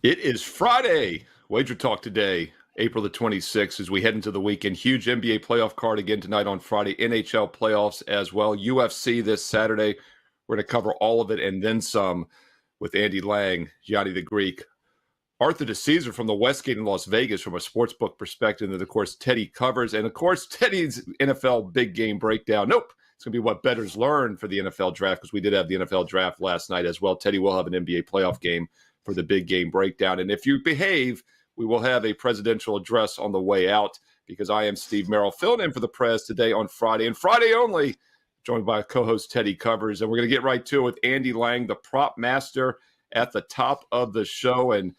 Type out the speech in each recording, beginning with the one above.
It is Friday. WagerTalk Today, April the 26th, as we head into the weekend. Huge NBA playoff card again tonight on Friday. NHL playoffs as well. UFC this Saturday. We're going to cover all of it and then some with Andy Lang, Gianni the Greek, Arthur DeCesar from the Westgate in Las Vegas from a sportsbook perspective. And, of course, Teddy covers. And, of course, Teddy's NFL big game breakdown. Nope. It's going to be what bettors learn for the NFL draft, because we did have the NFL draft last night as well. Teddy will have an NBA playoff game for the big game breakdown. And if you behave, we will have a presidential address on the way out, because I am Steve Merrill, filling in for the Prez today on Friday, and Friday only, joined by co-host Teddy Covers. And we're going to get right to it with Andy Lang, the prop master, at the top of the show. And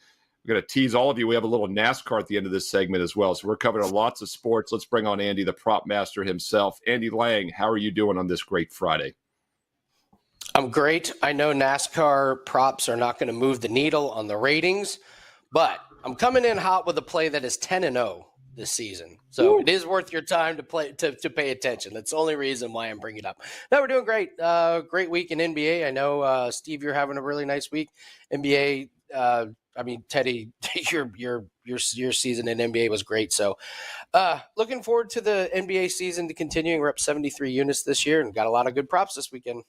we're going to tease all of you. We have a little NASCAR at the end of this segment as well. So we're covering lots of sports. Let's bring on Andy, the prop master himself. Andy Lang, how are you doing on this great Friday? I'm great. I know NASCAR props are not going to move the needle on the ratings, but I'm coming in hot with a play that is 10-0 this season. So It is worth your time to pay attention. That's the only reason why I'm bringing it up. No, we're doing great. Great week in NBA. I know, Steve, you're having a really nice week. NBA, Teddy, your season in NBA was great. So looking forward to the NBA season to continuing. We're up 73 units this year and got a lot of good props this weekend.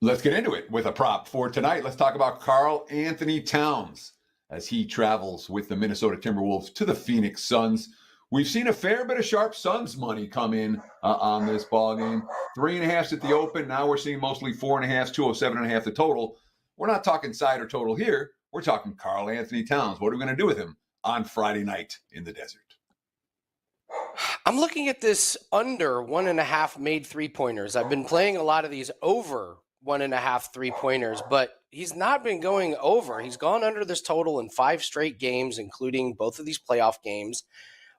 Let's get into it with a prop for tonight. Let's talk about Karl Anthony Towns as he travels with the Minnesota Timberwolves to the Phoenix Suns. We've seen a fair bit of sharp Suns money come in on this ball game. 3.5s at the open. Now we're seeing mostly 4.5s, 207.5 the total. We're not talking side or total here. We're talking Karl Anthony Towns. What are we going to do with him on Friday night in the desert? I'm looking at this under 1.5 made three-pointers. I've been playing a lot of these over 1.5 three-pointers, but he's not been going over. He's gone under this total in 5 straight games, including both of these playoff games.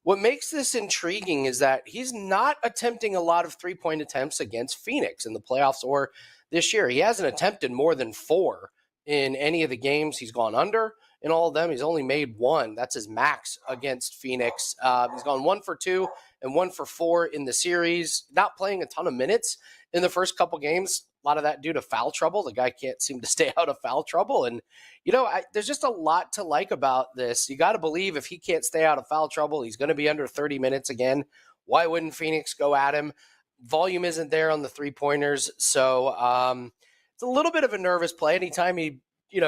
What makes this intriguing is that he's not attempting a lot of three-point attempts against Phoenix in the playoffs or this year. He hasn't attempted more than 4 in any of the games he's gone under. In all of them, he's only made 1. That's his max against Phoenix. He's gone 1 for 2 and 1 for 4 in the series, not playing a ton of minutes in the first couple games. A lot of that due to foul trouble. The guy can't seem to stay out of foul trouble. And, there's just a lot to like about this. You got to believe if he can't stay out of foul trouble, he's going to be under 30 minutes again. Why wouldn't Phoenix go at him? Volume isn't there on the three-pointers. So it's a little bit of a nervous play. Anytime he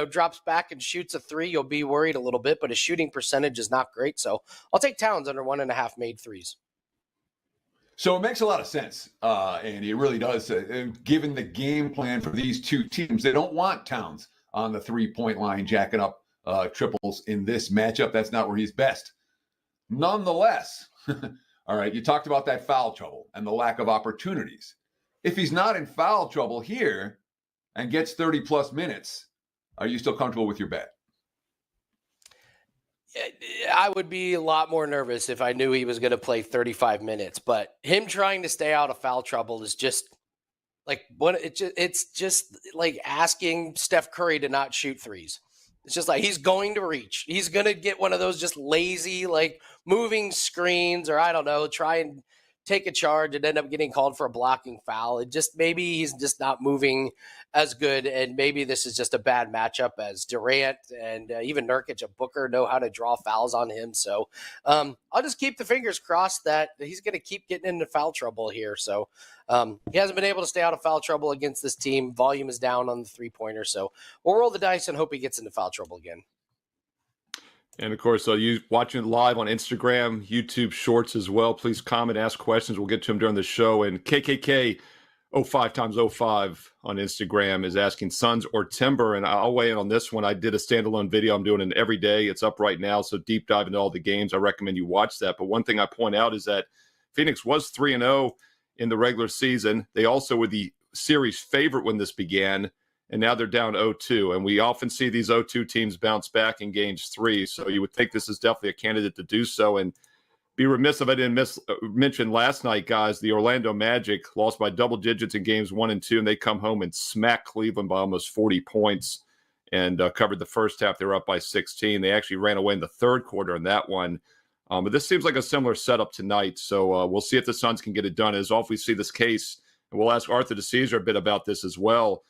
drops back and shoots a 3, you'll be worried a little bit, but his shooting percentage is not great. So I'll take Towns under 1.5 made threes. So it makes a lot of sense, and it really does. Given the game plan for these two teams, they don't want Towns on the three-point line jacking up triples in this matchup. That's not where he's best. Nonetheless, all right, you talked about that foul trouble and the lack of opportunities. If he's not in foul trouble here and gets 30-plus minutes, are you still comfortable with your bet? I would be a lot more nervous if I knew he was going to play 35 minutes, but him trying to stay out of foul trouble is just like it's just like asking Steph Curry to not shoot threes. It's just like he's going to reach. He's going to get one of those just lazy, like moving screens, or I don't know, try and take a charge and end up getting called for a blocking foul. It just, maybe he's just not moving as good, and maybe this is just a bad matchup as Durant and even Nurkic and Booker know how to draw fouls on him. So I'll just keep the fingers crossed that he's going to keep getting into foul trouble here. So he hasn't been able to stay out of foul trouble against this team. Volume is down on the three-pointer. So we'll roll the dice and hope he gets into foul trouble again. And, of course, you watching live on Instagram, YouTube Shorts as well. Please comment, ask questions. We'll get to them during the show. And KKK 05x05 on Instagram is asking Suns or Timber. And I'll weigh in on this one. I did a standalone video. I'm doing it every day. It's up right now. So deep dive into all the games. I recommend you watch that. But one thing I point out is that Phoenix was 3-0 in the regular season. They also were the series favorite when this began. And now they're down 0-2. And we often see these 0-2 teams bounce back in games 3. So you would think this is definitely a candidate to do so. And be remiss if I didn't mention last night, guys, the Orlando Magic lost by double digits in games 1 and 2. And they come home and smack Cleveland by almost 40 points and covered the first half. They were up by 16. They actually ran away in the third quarter in that one. But this seems like a similar setup tonight. So we'll see if the Suns can get it done. As often we see this case, and we'll ask Arthur DeCesar a bit about this as well.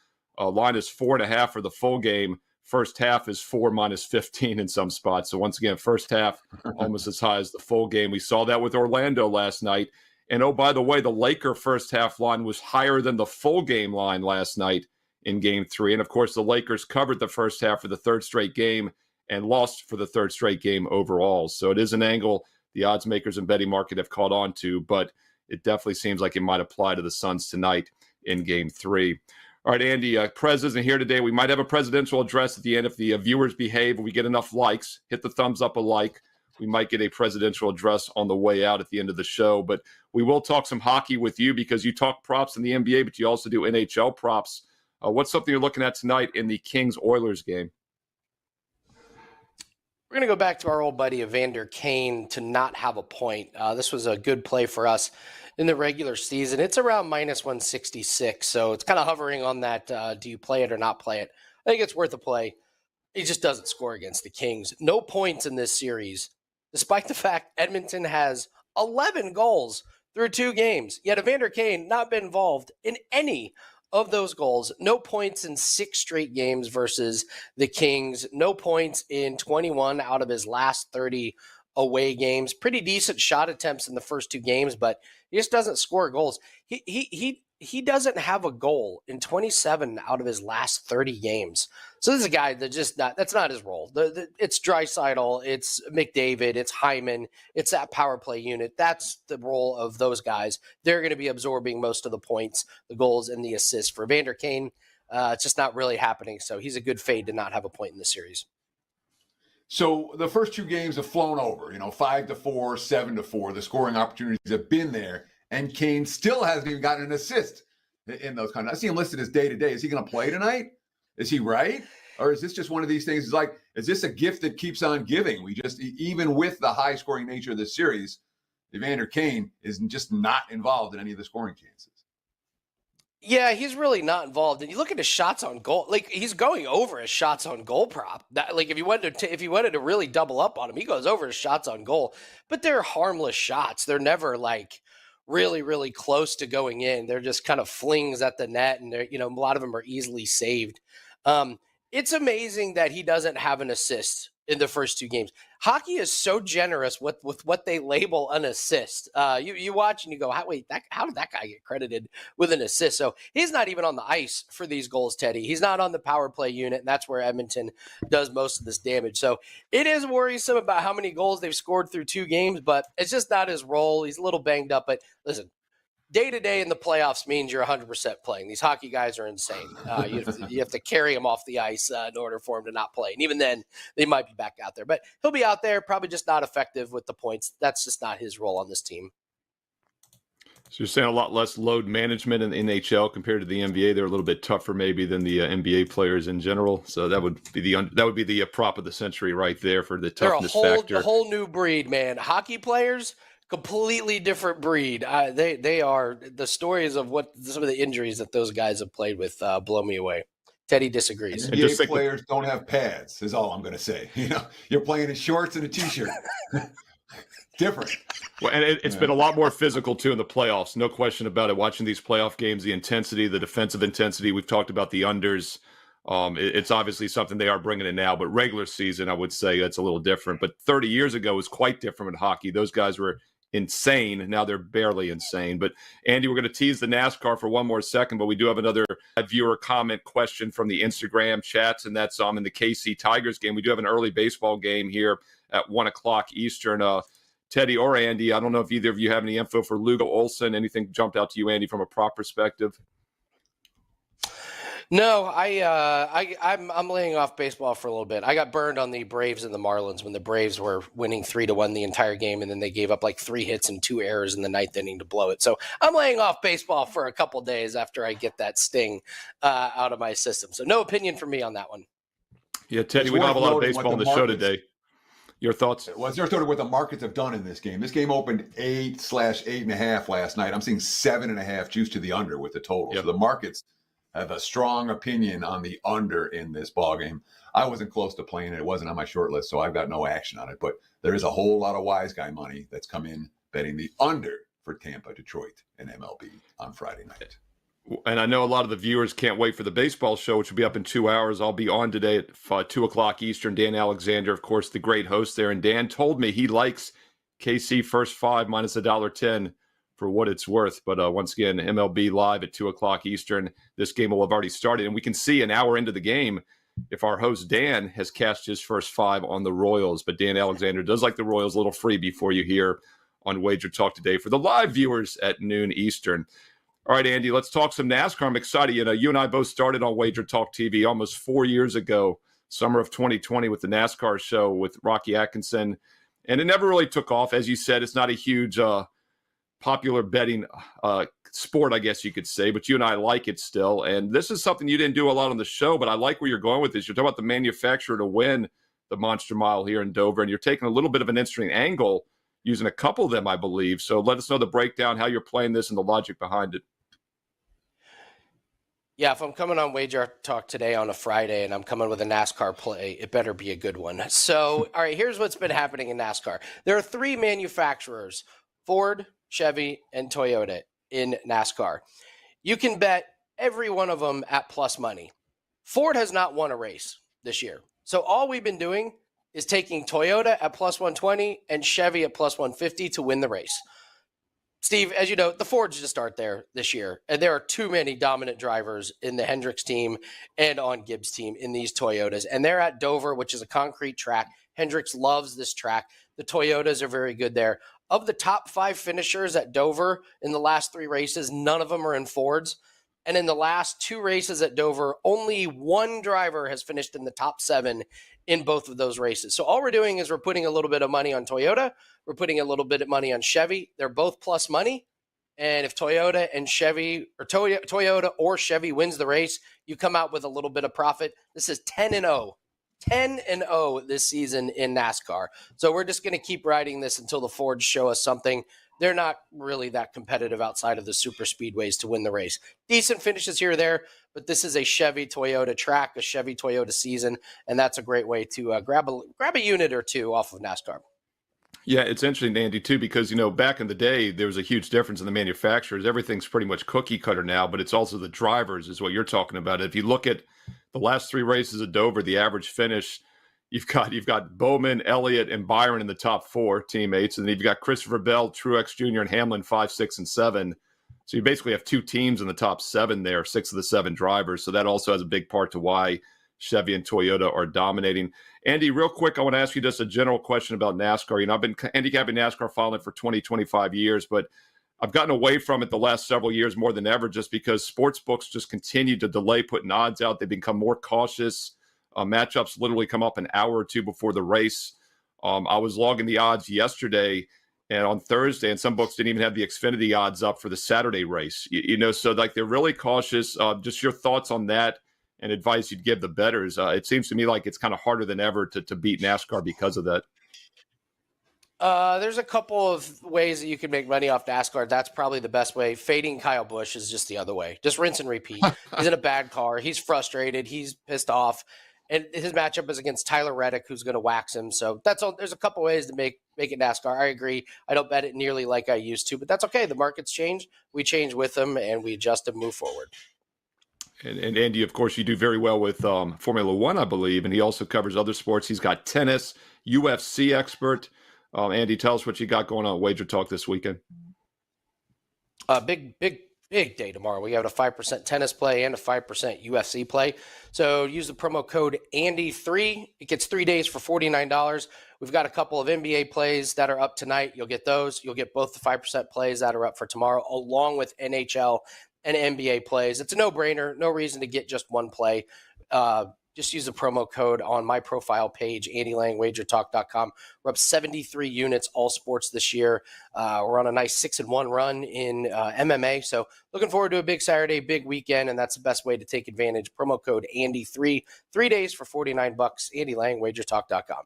Line is 4.5 for the full game. First half is 4 minus 15 in some spots. So once again, first half almost as high as the full game. We saw that with Orlando last night. And oh, by the way, the Laker first half line was higher than the full game line last night in game 3. And of course, the Lakers covered the first half for the third straight game and lost for the third straight game overall. So it is an angle the odds makers and betting market have caught on to, but it definitely seems like it might apply to the Suns tonight in game 3. All right, Andy, Prez isn't here today. We might have a presidential address at the end if the viewers behave and we get enough likes. Hit the thumbs up a like. We might get a presidential address on the way out at the end of the show. But we will talk some hockey with you because you talk props in the NBA, but you also do NHL props. What's something you're looking at tonight in the Kings-Oilers game? We're going to go back to our old buddy Evander Kane to not have a point. This was a good play for us in the regular season. It's around minus 166, so it's kind of hovering on that do you play it or not play it. I think it's worth a play. He just doesn't score against the Kings. No points in this series, despite the fact Edmonton has 11 goals through 2 games. Yet Evander Kane not been involved in any of those goals. No points in 6 straight games versus the Kings. No points in 21 out of his last 30 away games. Pretty decent shot attempts in the first 2 games, but he just doesn't score goals. He doesn't have a goal in 27 out of his last 30 games. So this is a guy that that's not his role. It's Draisaitl, it's McDavid, it's Hyman, it's that power play unit. That's the role of those guys. They're going to be absorbing most of the points, the goals, and the assists. For Evander Kane, it's just not really happening. So he's a good fade to not have a point in the series. So the first 2 games have flown over, 5-4, 7-4. The scoring opportunities have been there. And Kane still hasn't even gotten an assist in those kind of. I see him listed as day-to-day. Is he going to play tonight? Is he right? Or is this just one of these things? It's like, is this a gift that keeps on giving? We just, even with the high-scoring nature of this series, Evander Kane is just not involved in any of the scoring chances. Yeah, he's really not involved. And you look at his shots on goal, like he's going over his shots on goal prop. That, like if you wanted to really double up on him, he goes over his shots on goal. But they're harmless shots. They're never like really, really close to going in. They're just kind of flings at the net, and they're, a lot of them are easily saved. It's amazing that he doesn't have an assist in the first 2 games. Hockey is so generous with what they label an assist. You watch and you go, how did that guy get credited with an assist? So he's not even on the ice for these goals, Teddy. He's not on the power play unit, and that's where Edmonton does most of this damage. So it is worrisome about how many goals they've scored through 2 games, but it's just not his role. He's a little banged up, but listen, day-to-day in the playoffs means you're 100% playing. These hockey guys are insane. You have to carry them off the ice in order for them to not play. And even then, they might be back out there. But he'll be out there, probably just not effective with the points. That's just not his role on this team. So you're saying a lot less load management in the NHL compared to the NBA. They're a little bit tougher maybe than the NBA players in general. So that would be the prop of the century right there for the toughness factor. They're a whole new breed, man. Hockey players, completely different breed. They are. The stories of what some of the injuries that those guys have played with blow me away. Teddy disagrees. NBA players don't have pads, is all I'm going to say. You're playing in shorts and a t-shirt. Different. Well, and it's been a lot more physical too in the playoffs. No question about it. Watching these playoff games, the intensity, the defensive intensity. We've talked about the unders. It's obviously something they are bringing in now, but regular season, I would say that's a little different. But 30 years ago was quite different in hockey. Those guys were insane. Now they're barely insane. But Andy, we're going to tease the NASCAR for one more second, but we do have another viewer comment question from the Instagram chats, and that's in the KC Tigers game. We do have an early baseball game here at 1:00 Eastern. Teddy or Andy, I don't know if either of you have any info for Lugo Olsen. Anything jumped out to you, Andy, from a prop perspective? No, I'm laying off baseball for a little bit. I got burned on the Braves and the Marlins when the Braves were winning 3-1 the entire game, and then they gave up like 3 hits and 2 errors in the 9th inning to blow it. So I'm laying off baseball for a couple days after I get that sting out of my system. So no opinion from me on that one. Yeah, Teddy, we don't have a lot of baseball on the show today. Your thoughts? Well, it's just what the markets have done in this game. This game opened 8/8.5 last night. I'm seeing 7.5 juice to the under with the total. Yep. So the markets have a strong opinion on the under in this ball game. I wasn't close to playing it. It wasn't on my short list, so I've got no action on it. But there is a whole lot of wise guy money that's come in betting the under for Tampa, Detroit, and MLB on Friday night. And I know a lot of the viewers can't wait for the baseball show, which will be up in 2 hours. I'll be on today at 2 o'clock Eastern. Dan Alexander, of course, the great host there. And Dan told me he likes KC first five minus $1.10 for what it's worth. But once again, MLB live at 2 o'clock Eastern. This game will have already started. And we can see an hour into the game if our host Dan has cashed his first five on the Royals. But Dan Alexander does like the Royals. A little freebie for you here on Wager Talk Today for the live viewers at noon Eastern. All right, Andy, let's talk some NASCAR. I'm excited. You know, you and I both started on Wager Talk TV almost 4 years ago, summer of 2020, with the NASCAR show with Rocky Atkinson. And it never really took off. As you said, it's not a huge popular betting sport, I guess you could say, but you and I like it still. And this is something you didn't do a lot on the show, but I like where you're going with this. You're talking about the manufacturer to win the Monster Mile here in Dover, and you're taking a little bit of an interesting angle using a couple of them, I believe. So let us know the breakdown, how you're playing this, and the logic behind it. Yeah, if I'm coming on Wager Talk Today on a Friday and I'm coming with a NASCAR play, it better be a good one. So, all right, here's what's been happening in NASCAR. There are three manufacturers, Ford, Chevy, and Toyota in NASCAR. You can bet every one of them at plus money. Ford has not won a race this year. So all we've been doing is taking Toyota at plus 120 and Chevy at plus 150 to win the race. Steve, as you know, the Fords just aren't there this year. And there are too many dominant drivers in the Hendricks team and on Gibbs' team in these Toyotas. And they're at Dover, which is a concrete track. Hendricks loves this track. The Toyotas are very good there. Of the top five finishers at Dover in the last three races, none of them are in Fords. And in the last two races at Dover, only one driver has finished in the top seven in both of those races. So all we're doing is we're putting a little bit of money on Toyota. We're putting a little bit of money on Chevy. They're both plus money. And if Toyota and Chevy, or Toyota or Chevy wins the race, you come out with a little bit of profit. This is 10-0. 10-0 this season in NASCAR. So we're just going to keep riding this until the Fords show us something. They're not really that competitive outside of the super speedways to win the race. Decent finishes here or there, but this is a Chevy-Toyota track, a Chevy-Toyota season, and that's a great way to grab a unit or two off of NASCAR. Yeah, it's interesting, Andy, too, because, you know, back in the day, there was a huge difference in the manufacturers. Everything's pretty much cookie cutter now, but it's also the drivers is what you're talking about. If you look at the last three races at Dover, the average finish, you've got Bowman, Elliott, and Byron in the top four teammates, and then you've got Christopher Bell, Truex Jr., and Hamlin 5, 6, and 7. So you basically have two teams in the top seven there, 6 of the 7 drivers. So that also has a big part to why Chevy and Toyota are dominating. Andy, real quick, I want to ask you just a general question about NASCAR. You know, I've been handicapping NASCAR following for 20, 25 years, but I've gotten away from it the last several years more than ever just because sports books just continue to delay putting odds out. They've become more cautious. Matchups literally come up an hour or two before the race. I was logging the odds yesterday and on Thursday, and some books didn't even have the Xfinity odds up for the Saturday race. You know, so like they're really cautious. Just your thoughts on that and advice you'd give the bettors. It seems to me like it's kind of harder than ever to beat NASCAR because of that. There's a couple of ways that you can make money off NASCAR. That's probably the best way. Fading Kyle Busch is just the other way. Just rinse and repeat. He's in a bad car. He's frustrated. He's pissed off. And his matchup is against Tyler Reddick, who's going to wax him. So that's all. There's a couple ways to make it NASCAR. I agree. I don't bet it nearly like I used to, but that's okay. The markets change. We change with them, and we adjust and move forward. And Andy, of course, you do very well with Formula One, I believe, and he also covers other sports. He's got tennis, UFC expert. Andy, tell us what you got going on Wager Talk this weekend. Big day tomorrow. We have a 5% tennis play and a 5% UFC play. So use the promo code Andy3. It gets 3 days for $49. We've got a couple of NBA plays that are up tonight. You'll get those. You'll get both the 5% plays that are up for tomorrow, along with NHL and NBA plays. It's a no-brainer. No reason to get just one play. Just use the promo code on my profile page, Andy Lang, WagerTalk.com. We're up 73 units, all sports this year. We're on a nice 6-1 run in MMA. So looking forward to a big Saturday, big weekend, and that's the best way to take advantage. Promo code Andy3, 3 days for $49. Andy Lang, WagerTalk.com.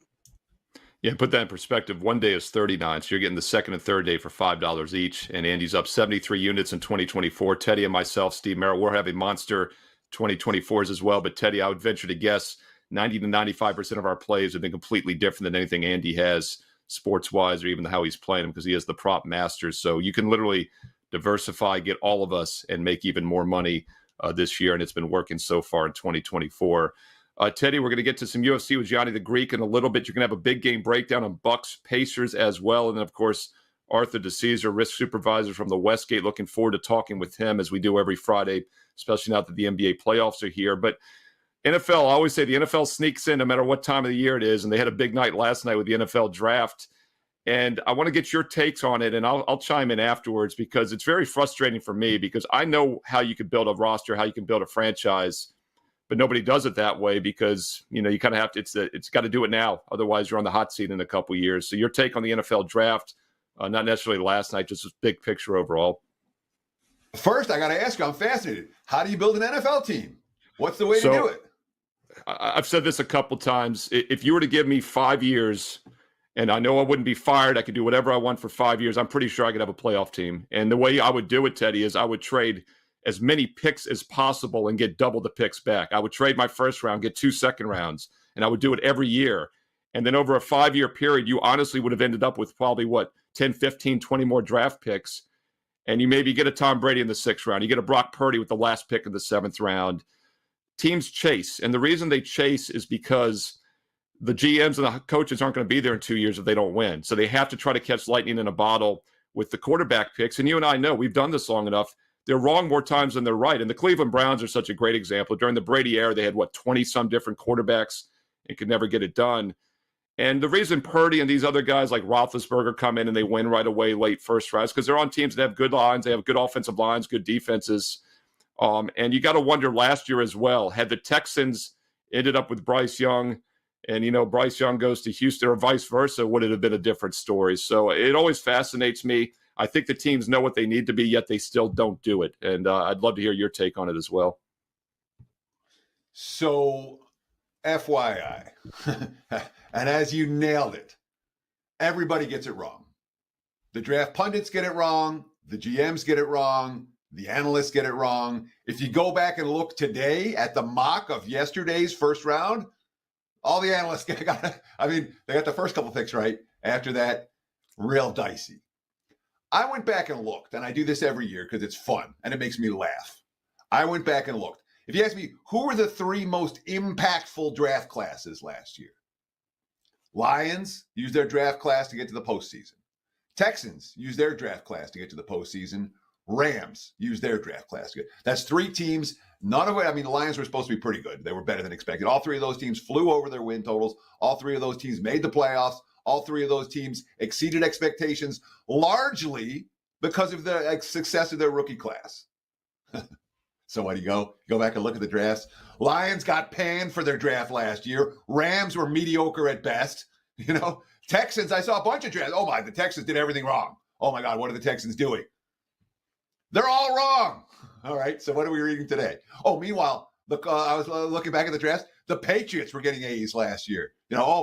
Yeah, put that in perspective. One day is 39, so you're getting the second and third day for $5 each. And Andy's up 73 units in 2024. Teddy and myself, Steve Merritt, we're having monster 2024s as well. But Teddy, I would venture to guess 90 to 95% of our plays have been completely different than anything Andy has sports-wise or even how he's playing them because he has the prop masters. So you can literally diversify, get all of us, and make even more money this year. And it's been working so far in 2024. Teddy, we're going to get to some UFC with Johnny the Greek in a little bit. You're going to have a big game breakdown on Bucks Pacers as well. And then, of course, Arthur DeCesar, risk supervisor from the Westgate. Looking forward to talking with him as we do every Friday, especially now that the NBA playoffs are here. But NFL, I always say the NFL sneaks in no matter what time of the year it is. And they had a big night last night with the NFL draft. And I want to get your takes on it, and I'll chime in afterwards because it's very frustrating for me because I know how you can build a roster, how you can build a franchise, but nobody does it that way because, you kind of have to, it's got to do it now. Otherwise, you're on the hot seat in a couple of years. So your take on the NFL draft, not necessarily last night, just a big picture overall. First, I got to ask you, I'm fascinated. How do you build an NFL team? What's the way to do it? I've said this a couple times. If you were to give me 5 years, and I know I wouldn't be fired, I could do whatever I want for 5 years, I'm pretty sure I could have a playoff team. And the way I would do it, Teddy, is I would trade as many picks as possible and get double the picks back. I would trade my first round, get 2 second rounds, and I would do it every year. And then over a 5-year period, you honestly would have ended up with probably, 10, 15, 20 more draft picks. And you maybe get a Tom Brady in the 6th round. You get a Brock Purdy with the last pick in the 7th round. Teams chase. And the reason they chase is because the GMs and the coaches aren't going to be there in 2 years if they don't win. So they have to try to catch lightning in a bottle with the quarterback picks. And you and I know we've done this long enough. They're wrong more times than they're right. And the Cleveland Browns are such a great example. During the Brady era, they had, 20-some different quarterbacks and could never get it done. And the reason Purdy and these other guys like Roethlisberger come in and they win right away late first rounds because they're on teams that have good lines. They have good offensive lines, good defenses. And you got to wonder last year as well, had the Texans ended up with Bryce Young and, Bryce Young goes to Houston or vice versa, would it have been a different story? So it always fascinates me. I think the teams know what they need to be, yet they still don't do it. And I'd love to hear your take on it as well. So, FYI, and as you nailed it, everybody gets it wrong. The draft pundits get it wrong. The GMs get it wrong. The analysts get it wrong. If you go back and look today at the mock of yesterday's first round, all the analysts they got the first couple picks right. After that, real dicey. I went back and looked, and I do this every year because it's fun and it makes me laugh. I went back and looked. If you ask me, who were the 3 most impactful draft classes last year? Lions used their draft class to get to the postseason. Texans used their draft class to get to the postseason. Rams used their draft class to get. That's 3 teams. None of it. The Lions were supposed to be pretty good. They were better than expected. All 3 of those teams flew over their win totals. All 3 of those teams made the playoffs. All 3 of those teams exceeded expectations, largely because of the success of their rookie class. So what do you go? You go back and look at the drafts. Lions got panned for their draft last year. Rams were mediocre at best. Texans, I saw a bunch of drafts. Oh my, the Texans did everything wrong. Oh my God, what are the Texans doing? They're all wrong. All right, so what are we reading today? Oh, meanwhile, I was looking back at the drafts. The Patriots were getting A's last year.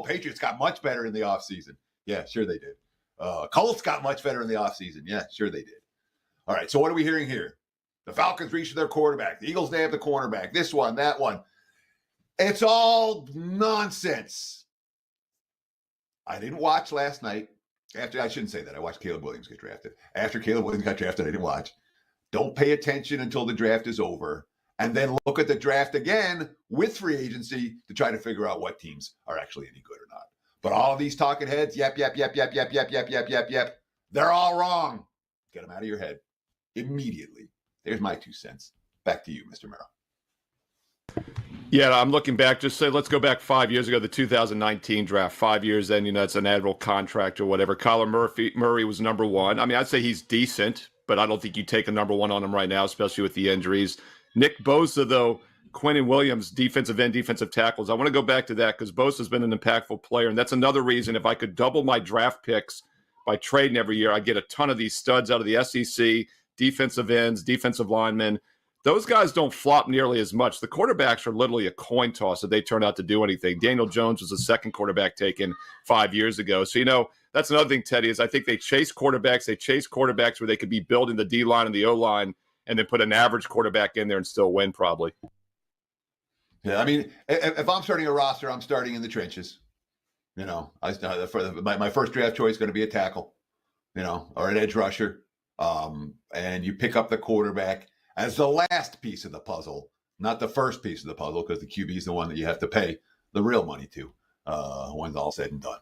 Patriots got much better in the offseason. Yeah, sure they did. Colts got much better in the offseason. Yeah, sure they did. All right, so what are we hearing here? The Falcons reached their quarterback. The Eagles nabbed the cornerback. This one, that one. It's all nonsense. I didn't watch last night. I shouldn't say that. I watched Caleb Williams get drafted. After Caleb Williams got drafted, I didn't watch. Don't pay attention until the draft is over. And then look at the draft again with free agency to try to figure out what teams are actually any good or not. But all of these talking heads, yep. They're all wrong. Get them out of your head immediately. There's my 2 cents. Back to you, Mr. Merrill. Yeah, I'm looking back. Let's go back 5 years ago, the 2019 draft. 5 years then, it's an annual contract or whatever. Kyler Murray was number 1. I'd say he's decent, but I don't think you take a number 1 on him right now, especially with the injuries. Nick Bosa, though, Quinnen Williams, defensive end, defensive tackles. I want to go back to that because Bosa's been an impactful player, and that's another reason if I could double my draft picks by trading every year, I'd get a ton of these studs out of the SEC, defensive ends, defensive linemen. Those guys don't flop nearly as much. The quarterbacks are literally a coin toss if they turn out to do anything. Daniel Jones was the second quarterback taken 5 years ago. So, that's another thing, Teddy, is I think they chase quarterbacks. They chase quarterbacks where they could be building the D-line and the O-line and then put an average quarterback in there and still win probably. Yeah, if I'm starting a roster, I'm starting in the trenches. My first draft choice is going to be a tackle, or an edge rusher. and you pick up the quarterback as the last piece of the puzzle, not the first piece of the puzzle, because the QB is the one that you have to pay the real money to when all said and done.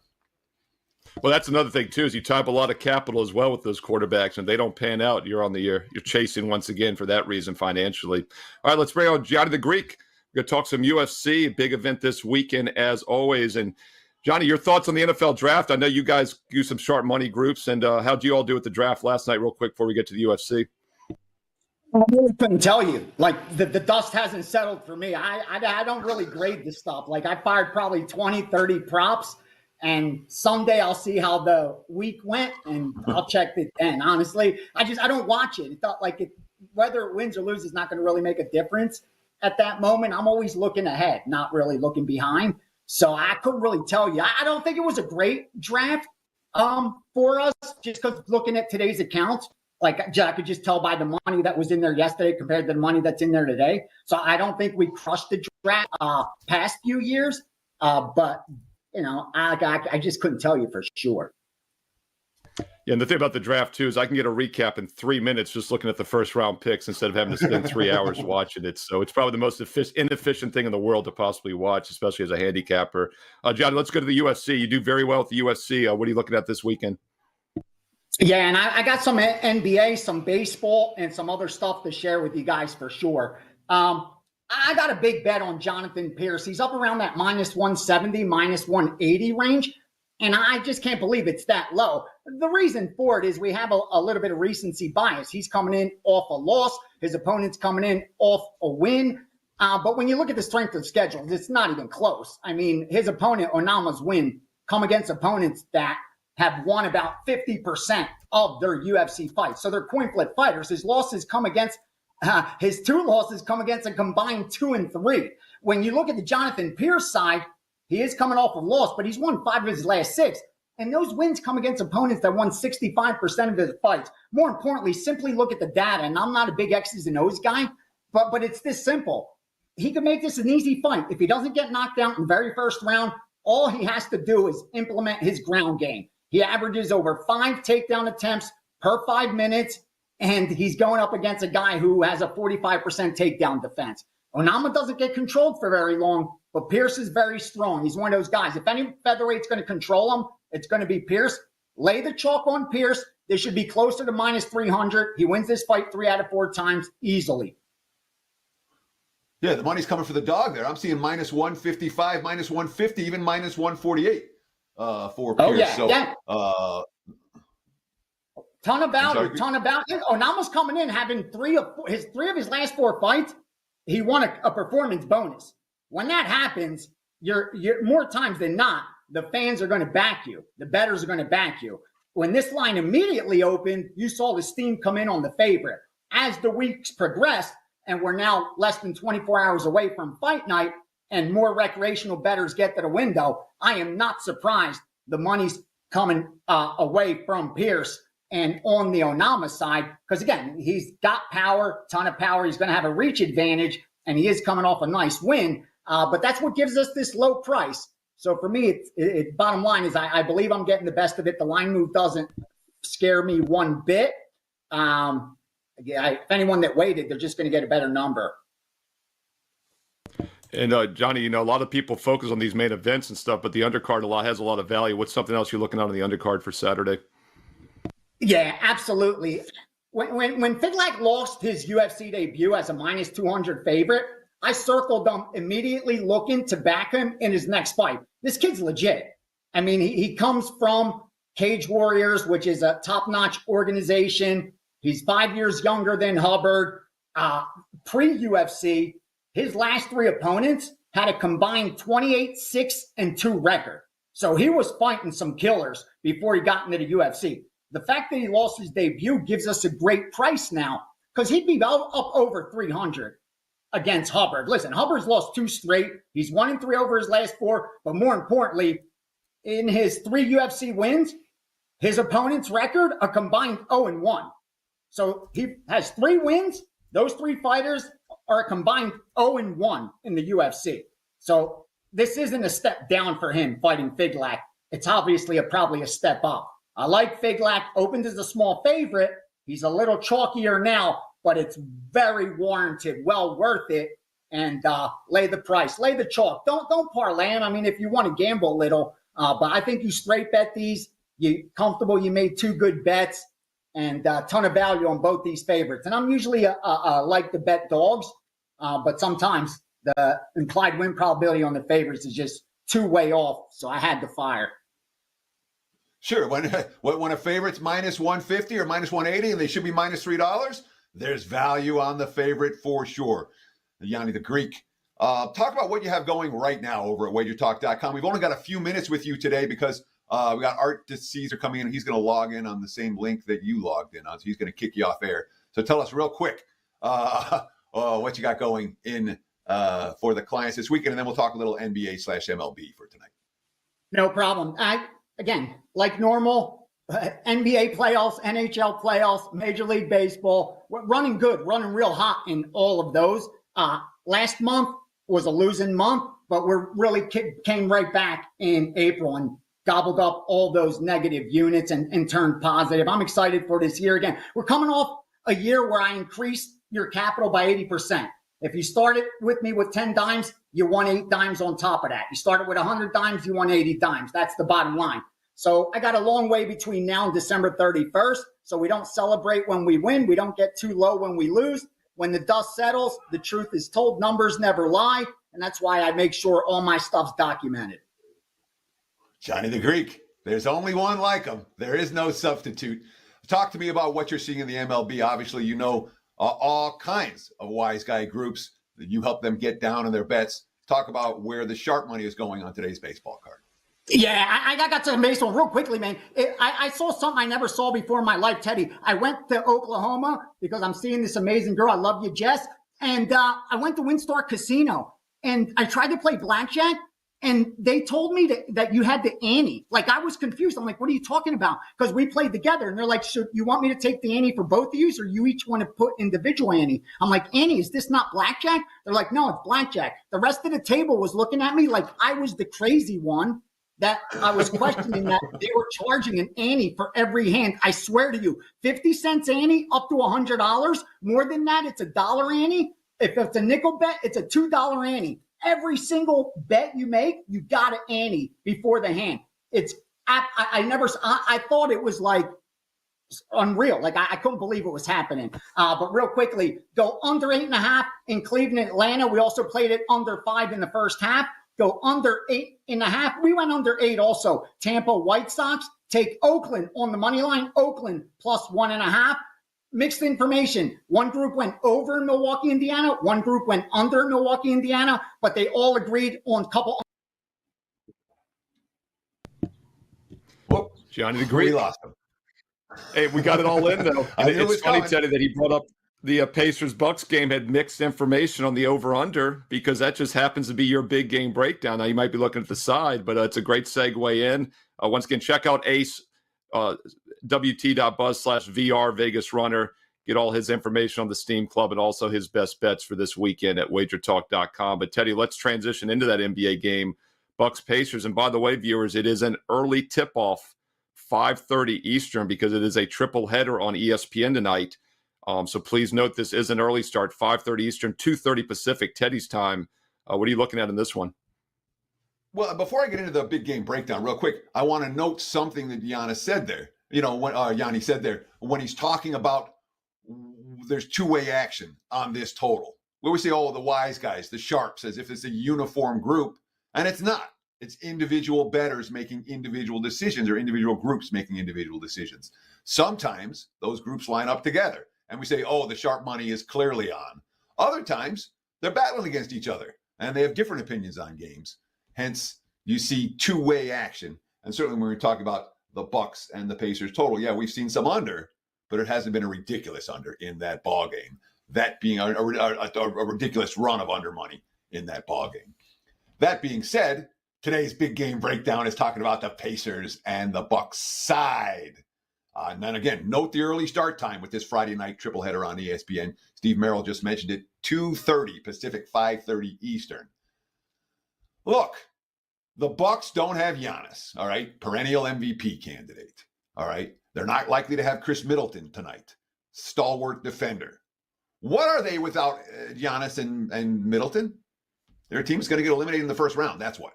Well, that's another thing too, is you tie up a lot of capital as well with those quarterbacks, and they don't pan out. You're on the you're chasing once again for that reason financially. All right, let's bring on Johnny the Greek. We're going to talk some UFC, big event this weekend as always. And Johnny, your thoughts on the NFL draft? I know you guys use some sharp money groups, and how'd you all do at the draft last night, real quick, before we get to the UFC? I really couldn't tell you. Like, the dust hasn't settled for me. I don't really grade this stuff. Like, I fired probably 20, 30 props, and someday I'll see how the week went, and I'll check it then. Honestly, I don't watch it. It felt like whether it wins or loses is not going to really make a difference at that moment. I'm always looking ahead, not really looking behind. So I couldn't really tell you. I don't think it was a great draft for us, just because looking at today's accounts, like I could just tell by the money that was in there yesterday compared to the money that's in there today. So I don't think we crushed the draft past few years. But, you know, I just couldn't tell you for sure. Yeah, and the thing about the draft, too, is I can get a recap in 3 minutes just looking at the first-round picks instead of having to spend 3 hours watching it. So it's probably the most inefficient thing in the world to possibly watch, especially as a handicapper. Johnny, let's go to the UFC. You do very well at the UFC. What are you looking at this weekend? Yeah, and I got some NBA, some baseball, and some other stuff to share with you guys for sure. I got a big bet on Jonathan Pierce. He's up around that minus 170, minus 180 range, and I just can't believe it's that low. The reason for it is we have a little bit of recency bias. He's coming in off a loss. His opponent's coming in off a win. But when you look at the strength of schedule, it's not even close. I mean, his opponent, Onama's win, come against opponents that have won about 50% of their UFC fights. So they're coin flip fighters. His losses come against, his two losses come against a combined 2 and 3. When you look at the Jonathan Pierce side, he is coming off a loss, but he's won 5 of his last 6. And those wins come against opponents that won 65% of his fights. More importantly, simply look at the data. And I'm not a big X's and O's guy, but it's this simple. He could make this an easy fight. If he doesn't get knocked out in the very first round, all he has to do is implement his ground game. He averages over 5 takedown attempts per 5 minutes, and he's going up against a guy who has a 45% takedown defense. Onama doesn't get controlled for very long, but Pierce is very strong. He's one of those guys. If any featherweight's going to control him, it's going to be Pierce. Lay the chalk on Pierce. They should be closer to minus 300. He wins this fight 3 out of 4 times easily. Yeah, the money's coming for the dog there. I'm seeing minus 155, minus 150, even minus 148 for Pierce. Oh, yeah, so, yeah. Ton about it. Onama's coming in having 3 of his last 4 fights. He won a performance bonus. When that happens, you're more times than not, the fans are going to back you. The bettors are going to back you. When this line immediately opened, you saw the steam come in on the favorite. As the weeks progressed, and we're now less than 24 hours away from fight night, and more recreational bettors get to the window, I am not surprised the money's coming away from Pierce and on the Onama side, because again, he's got power, ton of power. He's going to have a reach advantage, and he is coming off a nice win. But that's what gives us this low price. So for me, it's bottom line is I believe I'm getting the best of it. The line move doesn't scare me one bit. If anyone that waited, they're just going to get a better number. And Johnny, a lot of people focus on these main events and stuff, but the undercard has a lot of value. What's something else you're looking at on the undercard for Saturday? Yeah, absolutely. When Figlak lost his UFC debut as a minus 200 favorite, I circled him immediately looking to back him in his next fight. This kid's legit. I mean, he comes from Cage Warriors, which is a top-notch organization. He's 5 years younger than Hubbard. Pre-UFC, his last 3 opponents had a combined 28-6-2 record. So he was fighting some killers before he got into the UFC. The fact that he lost his debut gives us a great price now because he'd be up over 300 against Hubbard. Listen, Hubbard's lost 2 straight. He's 1-3 over his last 4. But more importantly, in his 3 UFC wins, his opponent's record, a combined 0-1. So he has 3 wins. Those 3 fighters are a combined 0-1 in the UFC. So this isn't a step down for him fighting Figlak. It's obviously probably a step up. I like Figlak, opened as a small favorite. He's a little chalkier now, but it's very warranted, well worth it. And lay the price, lay the chalk. Don't parlay him. I mean, if you want to gamble a little, but I think you straight bet these. You comfortable. You made 2 good bets, and a ton of value on both these favorites. And I'm usually like to bet dogs, but sometimes the implied win probability on the favorites is just too way off. So I had to fire. Sure. When a favorite's minus 150 or minus 180 and they should be minus $3, there's value on the favorite for sure. Yanni the Greek. Talk about what you have going right now over at WagerTalk.com. We've only got a few minutes with you today because we got Art DeCesar coming in. He's going to log in on the same link that you logged in on, so he's going to kick you off air. So tell us real quick what you got going in for the clients this weekend, and then we'll talk a little NBA/MLB for tonight. No problem. Again, like normal, NBA playoffs, NHL playoffs, Major League Baseball, we're running good, running real hot in all of those. Last month was a losing month, but we're really came right back in April and gobbled up all those negative units and turned positive. I'm excited for this year again. We're coming off a year where I increased your capital by 80%. If you started with me with 10 dimes, you won 8 dimes on top of that. You started with 100 dimes, you won 80 dimes. That's the bottom line. So I got a long way between now and December 31st. So we don't celebrate when we win. We don't get too low when we lose. When the dust settles, the truth is told. Numbers never lie. And that's why I make sure all my stuff's documented. Johnny the Greek. There's only one like him. There is no substitute. Talk to me about what you're seeing in the MLB. Obviously, you know all kinds of wise guy groups. You help them get down on their bets. Talk about where the sharp money is going on today's baseball card. Yeah, I got to baseball real quickly, man. I saw something I never saw before in my life, Teddy. I went to Oklahoma because I'm seeing this amazing girl. I love you, Jess. And I went to WinStar Casino, and I tried to play blackjack, and they told me that you had the ante. Like, I was confused. I'm like, what are you talking about? Because we played together, and they're like, so you want me to take the ante for both of you, or you each want to put individual ante? I'm like, ante, is this not blackjack? They're like, no, it's blackjack. The rest of the table was looking at me like I was the crazy one, that I was questioning that they were charging an ante for every hand. I swear to you, 50 cents ante up to $100. More than that, it's $1 ante. If it's a nickel bet, it's a $2 ante. Every single bet you make, you got an ante before the hand. It's I thought it was like unreal. Like I couldn't believe it was happening. But real quickly, go under 8.5 in Cleveland, Atlanta. We also played it under 5 in the first half. Go under 8.5. We went under 8 also. Tampa White Sox take Oakland on the money line. Oakland plus 1.5. Mixed information. One group went over Milwaukee, Indiana. One group went under Milwaukee, Indiana. But they all agreed on a couple. Whoop. Johnny the Greek. We lost him. Hey, we got it all in though. I knew it It's was funny, coming. Teddy, that he brought up the Pacers-Bucks game had mixed information on the over-under because that just happens to be your big game breakdown. Now, you might be looking at the side, but it's a great segue in. Once again, check out Ace, wt.buzz/VR Vegas Runner. Get all his information on the Steam Club and also his best bets for this weekend at WagerTalk.com. But, Teddy, let's transition into that NBA game, Bucks-Pacers. And, by the way, viewers, it is an early tip-off, 5:30 Eastern, because it is a triple header on ESPN tonight. So please note this is an early start, 5:30 Eastern, 2:30 Pacific, Teddy's time. What are you looking at in this one? Well, before I get into the big game breakdown, real quick, I want to note something that Yanni said there. You know, when Yanni said there, when he's talking about there's two-way action on this total. We always say, oh, the wise guys, the sharps, as if it's a uniform group, and it's not. It's individual bettors making individual decisions or individual groups making individual decisions. Sometimes those groups line up together. And we say, oh, the sharp money is clearly on. Other times, they're battling against each other, and they have different opinions on games. Hence, you see two-way action. And certainly when we're talking about the Bucks and the Pacers total, yeah, we've seen some under, but it hasn't been a ridiculous under in that ball game. That being a ridiculous run of under money in that ball game. That being said, today's big game breakdown is talking about the Pacers and the Bucks side. And then again, note the early start time with this Friday night triple header on ESPN. Steve Merrill just mentioned it, 2:30 Pacific, 5:30 Eastern. Look, the Bucks don't have Giannis, all right? Perennial MVP candidate, all right? They're not likely to have Chris Middleton tonight. stalwart defender. What are they without Giannis and Middleton? Their team's going to get eliminated in the first round. That's what.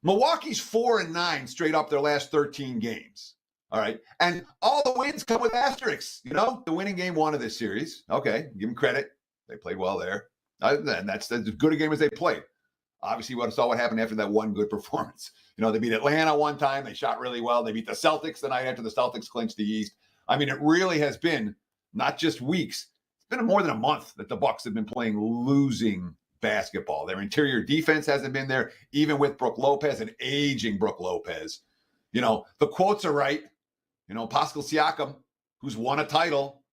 Milwaukee's 4-9 straight up their last 13 games. All right. And all the wins come with asterisks. The winning game 1 of this series. Okay. Give them credit. They played well there. And that's as good a game as they played. Obviously, we saw what happened after that one good performance. They beat Atlanta one time. They shot really well. They beat the Celtics the night after the Celtics clinched the East. I mean, it really has been not just weeks. It's been more than a month that the Bucks have been playing losing basketball. Their interior defense hasn't been there, even with Brook Lopez, an aging Brook Lopez. The quotes are right. Pascal Siakam, who's won a title.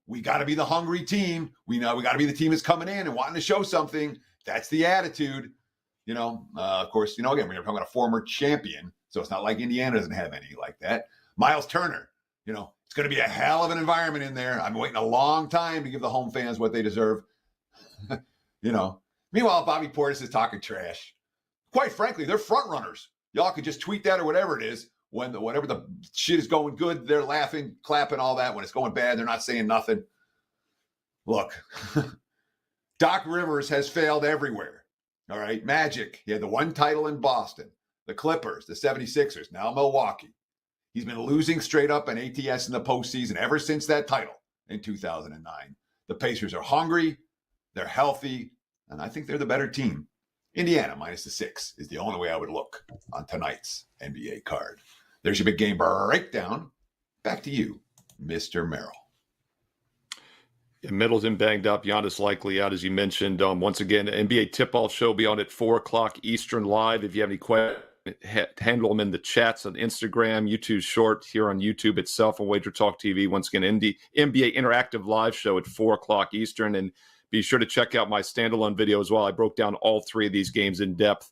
We got to be the hungry team. We got to be the team that's coming in and wanting to show something. That's the attitude. Of course, again, we're talking about a former champion, so it's not like Indiana doesn't have any like that. Miles Turner, it's going to be a hell of an environment in there. I've been waiting a long time to give the home fans what they deserve. Meanwhile, Bobby Portis is talking trash. Quite frankly, they're front runners. Y'all could just tweet that or whatever it is. Whenever the shit is going good, they're laughing, clapping, all that. When it's going bad, they're not saying nothing. Look, Doc Rivers has failed everywhere. All right. Magic, he had the one title in Boston. The Clippers, the 76ers, now Milwaukee. He's been losing straight up in ATS in the postseason ever since that title in 2009. The Pacers are hungry. They're healthy. And I think they're the better team. Indiana minus the 6 is the only way I would look on tonight's NBA card. There's your big game breakdown. Back to you, Mr. Merrill. Middleton banged up. Giannis likely out, as you mentioned. Once again, NBA tip-off show will be on at 4 o'clock Eastern live. If you have any questions, handle them in the chats on Instagram, YouTube Short, here on YouTube itself, on WagerTalk TV. Once again, NBA Interactive Live show at 4 o'clock Eastern. And be sure to check out my standalone video as well. I broke down all 3 of these games in depth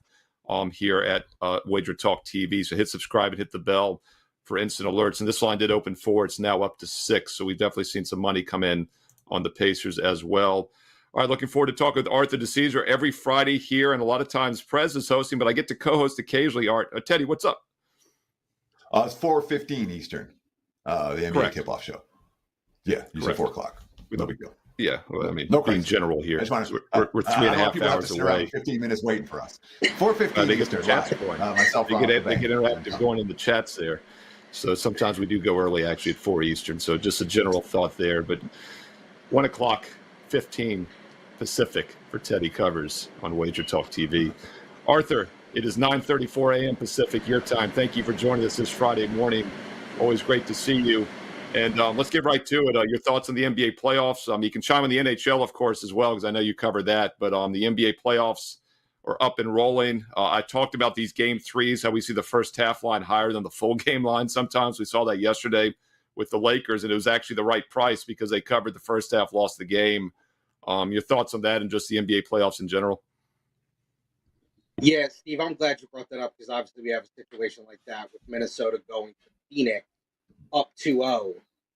here at WagerTalk TV. So hit subscribe and hit the bell for instant alerts. And this line did open 4. It's now up to 6. So we've definitely seen some money come in on the Pacers as well. All right, looking forward to talking with Arthur DeCesar every Friday here. And a lot of times Prez is hosting, but I get to co-host occasionally. Art, Teddy, what's up? It's 4:15 Eastern, the NBA Correct. tip-off show. Yeah, you said 4 o'clock. No big deal. Yeah, well, I mean, No being crisis. general here. We're 3.5 hours away. 15 minutes waiting for us. 4:15 They get the Eastern. chats live. going. Myself, They Ron, get Bank. interactive going in the chats there. So sometimes we do go early, actually, at 4 Eastern. So just a general thought there. But 1 o'clock, 15 Pacific for Teddy Covers on WagerTalk TV. Arthur, it is 9:34 a.m. Pacific, your time. Thank you for joining us this Friday morning. Always great to see you. And let's get right to it. Your thoughts on the NBA playoffs. You can chime on the NHL, of course, as well, because I know you covered that. But the NBA playoffs are up and rolling. I talked about these game threes, how we see the first half line higher than the full game line sometimes. We saw that yesterday with the Lakers, and it was actually the right price because they covered the first half, lost the game. Your thoughts on that and just the NBA playoffs in general? Yeah, Steve, I'm glad you brought that up because obviously we have a situation like that with Minnesota going to Phoenix up 2-0.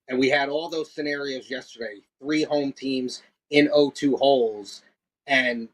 And we had all those scenarios yesterday, 3 home teams in 0-2 holes. And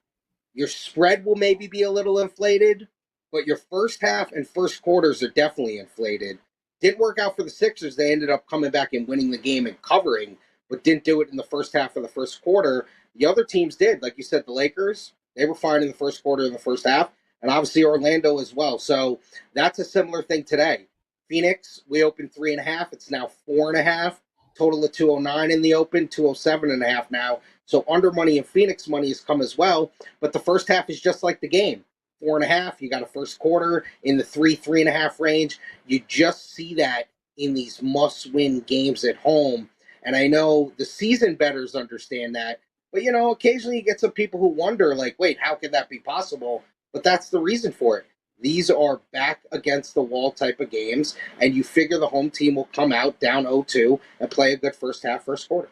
your spread will maybe be a little inflated, but your first half and first quarters are definitely inflated. Didn't work out for the Sixers. They ended up coming back and winning the game and covering, but didn't do it in the first half or the first quarter. The other teams did. Like you said, the Lakers, they were fine in the first quarter and the first half, and obviously Orlando as well. So that's a similar thing today. Phoenix, we opened 3.5. It's now 4.5. Total of 209 in the open, 207.5 now. So under money and Phoenix money has come as well. But the first half is just like the game. 4.5. You got a first quarter in the 3.5 range. You just see that in these must-win games at home. And I know the season bettors understand that. But, occasionally you get some people who wonder, like, wait, how could that be possible? But that's the reason for it. These are back against the wall type of games, and you figure the home team will come out down 0-2 and play a good first half, first quarter.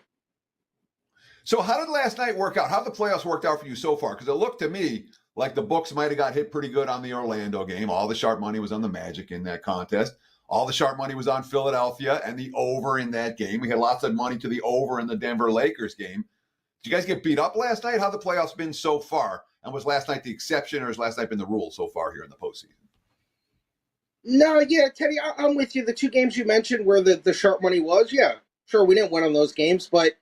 So how did last night work out? How have the playoffs worked out for you so far? Because it looked to me like the books might have got hit pretty good on the Orlando game. All the sharp money was on the Magic in that contest. All the sharp money was on Philadelphia and the over in that game. We had lots of money to the over in the Denver Lakers game. Did you guys get beat up last night? How have the playoffs been so far? And was last night the exception, or has last night been the rule so far here in the postseason? No, yeah, Teddy, I'm with you. The 2 games you mentioned where the sharp money was, yeah. Sure, we didn't win on those games, but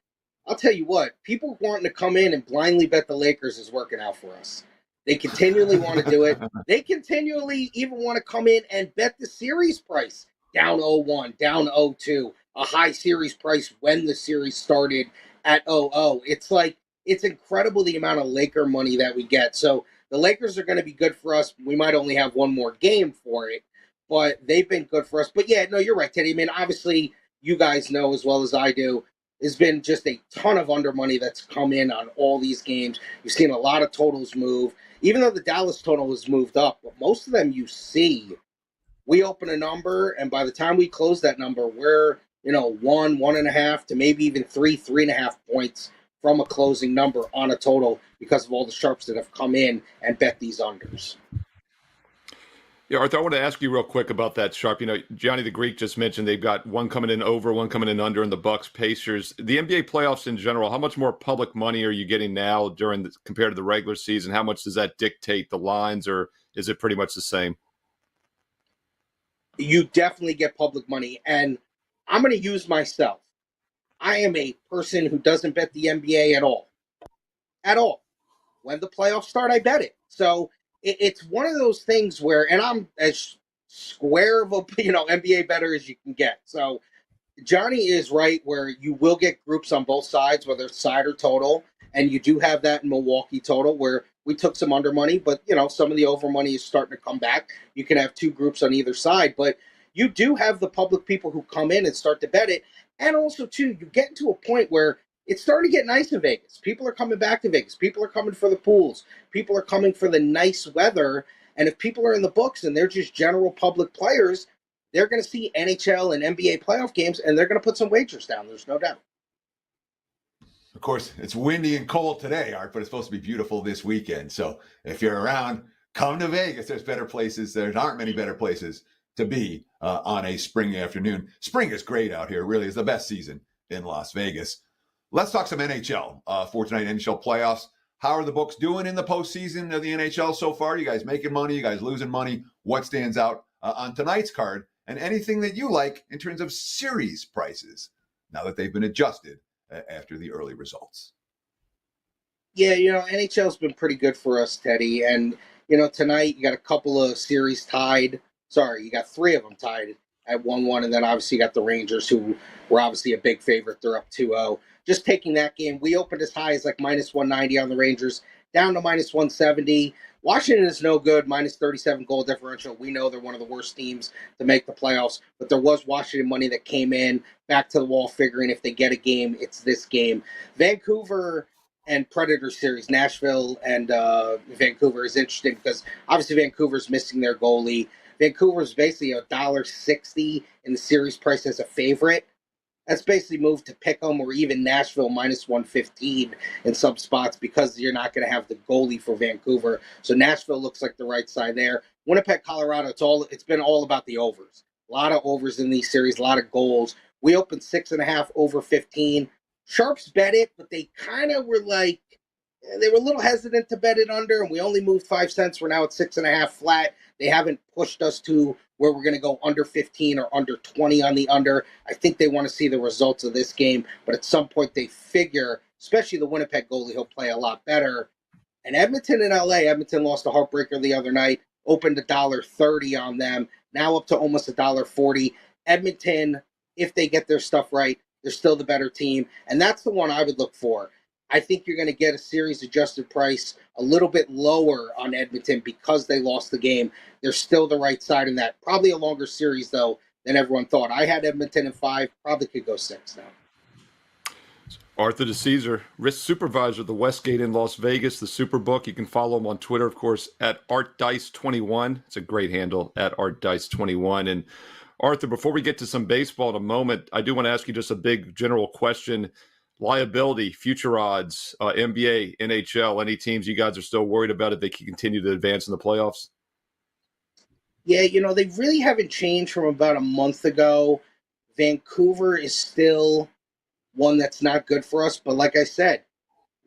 I'll tell you what, people wanting to come in and blindly bet the Lakers is working out for us. They continually want to do it. They continually even want to come in and bet the series price down 0-1, down 0-2, a high series price when the series started at 0-0. It's like, it's incredible the amount of Laker money that we get. So the Lakers are going to be good for us. We might only have one more game for it, but they've been good for us. But yeah, no, you're right, Teddy. I mean, obviously, you guys know as well as I do, there's been just a ton of under money that's come in on all these games. You've seen a lot of totals move, even though the Dallas total has moved up. But most of them you see, we open a number, and by the time we close that number, we're 1.5 to maybe even 3.5 points from a closing number on a total because of all the sharps that have come in and bet these unders. Yeah, Arthur, I want to ask you real quick about that sharp. Johnny the Greek just mentioned they've got one coming in over, one coming in under in the Bucks Pacers. The NBA playoffs in general, how much more public money are you getting now compared to the regular season? How much does that dictate the lines, or is it pretty much the same? You definitely get public money, and I'm going to use myself. I am a person who doesn't bet the NBA at all. At all. When the playoffs start, I bet it. So it's one of those things where, and I'm as square of a NBA bettor as you can get. So Johnny is right where you will get groups on both sides, whether it's side or total, and you do have that in Milwaukee total where we took some under money, but some of the over money is starting to come back. You can have two groups on either side, but you do have the public people who come in and start to bet it. And also, too, you get to a point where it's starting to get nice in Vegas. People are coming back to Vegas. People are coming for the pools. People are coming for the nice weather. And if people are in the books and they're just general public players, they're going to see NHL and NBA playoff games, and they're going to put some wagers down. There's no doubt. Of course, it's windy and cold today, Art, but it's supposed to be beautiful this weekend. So if you're around, come to Vegas. There's better places. There aren't many better places to be on a spring afternoon. Spring is great out here. It really is the best season in Las Vegas. Let's talk some NHL for tonight, NHL playoffs. How are the books doing in the postseason of the NHL so far? You guys making money? You guys losing money? What stands out on tonight's card? And anything that you like in terms of series prices now that they've been adjusted after the early results? Yeah, NHL's been pretty good for us, Teddy. And, tonight you got a couple of series tied. Sorry, you got three of them tied at 1-1. And then obviously you got the Rangers, who were obviously a big favorite. They're up 2-0. Just taking that game, we opened as high as like minus 190 on the Rangers, down to minus 170. Washington is no good, minus 37 goal differential. We know they're one of the worst teams to make the playoffs, but there was Washington money that came in, back to the wall, figuring if they get a game, it's this game. Vancouver and Predator series, Nashville and Vancouver is interesting because obviously Vancouver's missing their goalie. Vancouver's basically $1.60 in the series price as a favorite. That's basically moved to Pick'em or even Nashville minus 115 in some spots because you're not going to have the goalie for Vancouver. So Nashville looks like the right side there. Winnipeg, Colorado, it's been all about the overs. A lot of overs in these series, a lot of goals. We opened 6.5 over 15. Sharps bet it, but they kind of were like, they were a little hesitant to bet it under, and we only moved 5 cents. We're now at 6.5 flat. They haven't pushed us to where we're going to go under 15 or under 20 on the under. I think they want to see the results of this game, but at some point they figure, especially the Winnipeg goalie, he'll play a lot better. And Edmonton and LA, Edmonton lost a heartbreaker the other night, opened $1.30 on them, now up to almost $1.40. Edmonton, if they get their stuff right, they're still the better team, and that's the one I would look for. I think you're going to get a series adjusted price a little bit lower on Edmonton because they lost the game. They're still the right side in that. Probably a longer series, though, than everyone thought. I had Edmonton in 5, probably could go 6 now. Arthur DeCesar, risk supervisor of the Westgate in Las Vegas, the Superbook. You can follow him on Twitter, of course, at ArtDice21. It's a great handle, at ArtDice21. And Arthur, before we get to some baseball in a moment, I do want to ask you just a big general question. Liability, future odds, NBA, NHL, any teams you guys are still worried about if they can continue to advance in the playoffs? Yeah, they really haven't changed from about a month ago. Vancouver is still one that's not good for us, but like I said,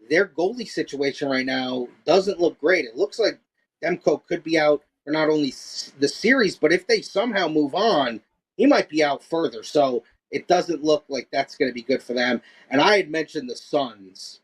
their goalie situation right now doesn't look great. It looks like Demko could be out for not only the series, but if they somehow move on, he might be out further. So it doesn't look like that's going to be good for them. And I had mentioned the Suns.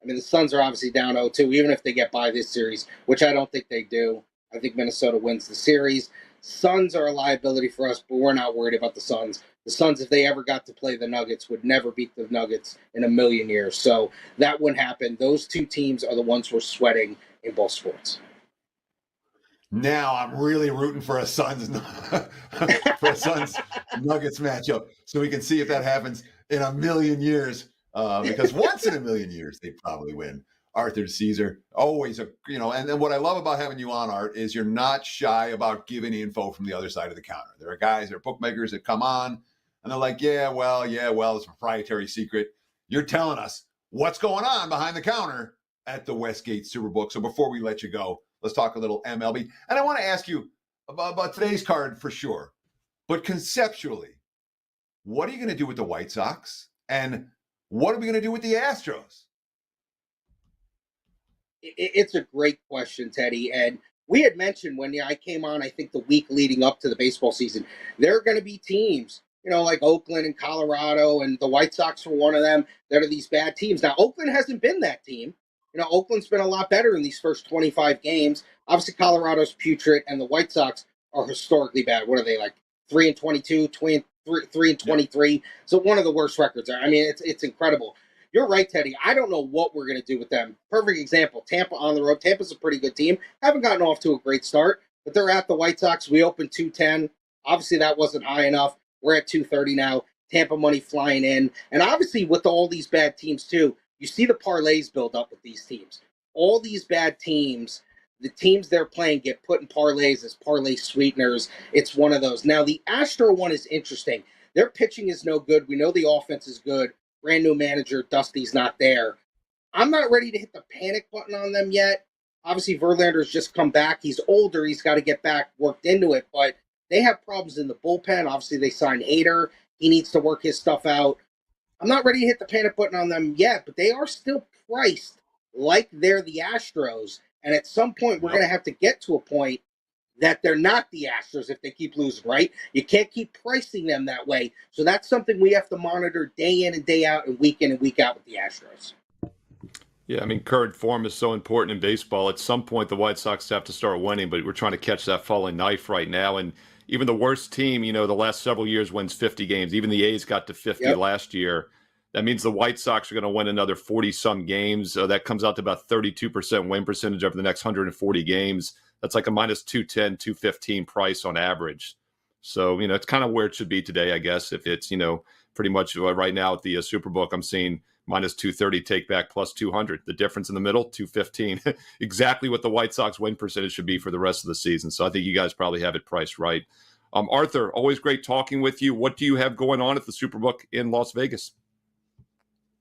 I mean, the Suns are obviously down 0-2, even if they get by this series, which I don't think they do. I think Minnesota wins the series. Suns are a liability for us, but we're not worried about the Suns. The Suns, if they ever got to play the Nuggets, would never beat the Nuggets in a million years. So that wouldn't happen. Those two teams are the ones we're sweating in both sports. Now I'm really rooting for a Suns Nuggets matchup, so we can see if that happens in a million years. Because once in a million years they'd probably win. Arthur Caesar, always and what I love about having you on, Art, is you're not shy about giving info from the other side of the counter. There are guys, there are bookmakers that come on and they're like, yeah, well, it's a proprietary secret. You're telling us what's going on behind the counter at the Westgate Superbook. So before we let you go, let's talk a little MLB. And I want to ask you about today's card for sure. But conceptually, what are you going to do with the White Sox? And what are we going to do with the Astros? It's a great question, Teddy. And we had mentioned when I came on, I think the week leading up to the baseball season, there are going to be teams, like Oakland and Colorado, and the White Sox were one of them that are these bad teams. Now, Oakland hasn't been that team. Oakland's been a lot better in these first 25 games. Obviously, Colorado's putrid, and the White Sox are historically bad. What are they, like 3-22, 3-23? Yep. So one of the worst records. I mean, it's incredible. You're right, Teddy. I don't know what we're going to do with them. Perfect example, Tampa on the road. Tampa's a pretty good team. Haven't gotten off to a great start, but they're at the White Sox. We opened 210. Obviously, that wasn't high enough. We're at 230 now. Tampa money flying in. And obviously, with all these bad teams, too, you see the parlays build up with these teams. All these bad teams, the teams they're playing get put in parlays as parlay sweeteners. It's one of those. Now, the Astro one is interesting. Their pitching is no good. We know the offense is good. Brand new manager, Dusty's not there. I'm not ready to hit the panic button on them yet. Obviously, Verlander's just come back. He's older. He's got to get back worked into it. But they have problems in the bullpen. Obviously, they signed Hader. He needs to work his stuff out. I'm not ready to hit the panic button on them yet, but they are still priced like they're the Astros. And at some point, we're going to have to get to a point that they're not the Astros if they keep losing, right? You can't keep pricing them that way. So that's something we have to monitor day in and day out and week out with the Astros. Yeah, I mean, current form is so important in baseball. At some point, the White Sox have to start winning, but we're trying to catch that falling knife right now. And even the worst team, the last several years wins 50 games. Even the A's got to 50 last year. That means the White Sox are going to win another 40-some games. That comes out to about 32% win percentage over the next 140 games. That's like a minus 210, 215 price on average. So, it's kind of where it should be today, I guess. If it's, pretty much right now at the Superbook, I'm seeing minus 230 take back plus 200. The difference in the middle, 215. Exactly what the White Sox win percentage should be for the rest of the season. So I think you guys probably have it priced right. Arthur, always great talking with you. What do you have going on at the Superbook in Las Vegas?